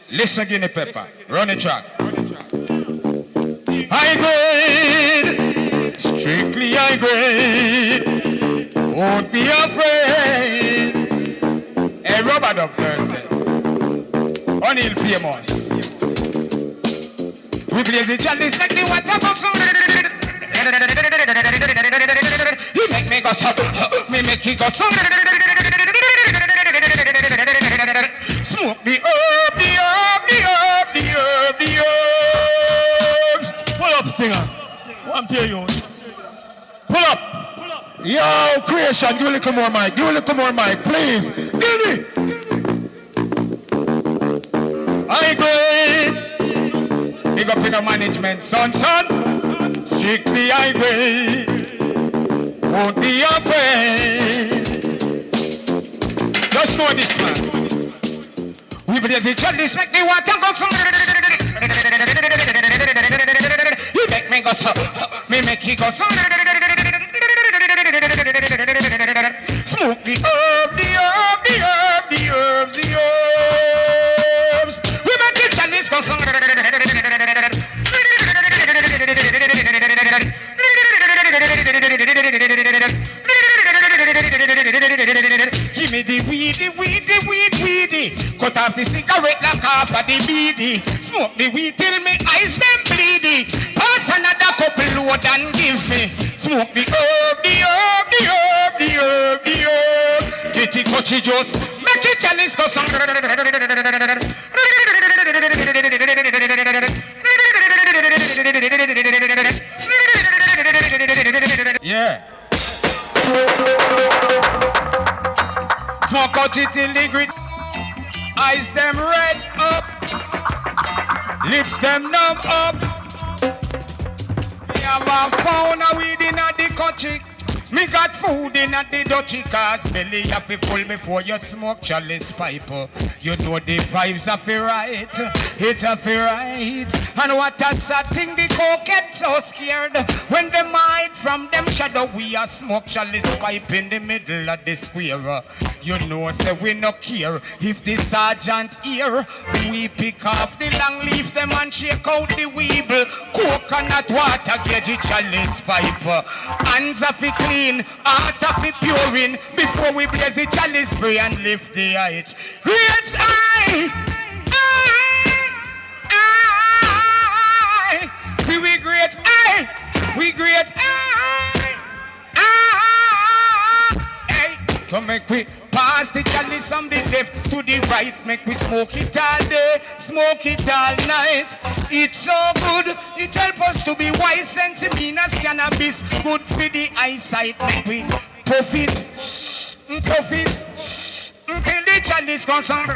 Listen, Ginney Peppa. Run the track. High grade, strictly high grade. Won't be afraid. A rubber dub Thursday. O'Neal famous. We play the chalice like the water box. He make me go so, me make he go so. Smoke the herb, the herb, the herb, the herb, the herbs. Pull up, singer. What I'm telling you. Pull up. Yo, creation, give a little more mic. Give a little more mic, please. Gimme. I grade. Big up in the management, son. Strictly I grade. Won't be afraid. Just know this, man. We believe the chalice make me water go so. You make me go so. Me make you go so. Smoke the herb, the herb, the herb, the herbs, the herbs. We make the chalice go so. Give me the weedy. Cut off the cigarette like half of the beady. Smoke the weed till me eyes them bleedy. Pass another couple load and give me. Smoke the herb, the herb, the herb, the herb, the herb. Get it coachy just make it chalice go some. Yeah. Smoke out it till the grit. Eyes them red up. Lips them numb up. Me have a pound of weed in the country. Me got food in the dutchy cause belly happy full before you smoke chalice pipe. You know the vibes are fi right, it's a fi right. And what a sad thing the coke get so scared. When them hide from them shadow, we a smoke chalice pipe in the middle of the square. You know say we no care if the sergeant here. We pick off the long leaf them and shake out the weeble. Coconut water get it chalice pipe. Hands are fi clean, heart are fi puring. Before we blaze the chalice spray and lift the height. Great we great we great so make we pass the chalice from the left to the right. Make we smoke it all day, smoke it all night. It's so good, it help us to be wise. Sensimina cannabis, good for the eyesight. Make we puff it, till the chalice comes on.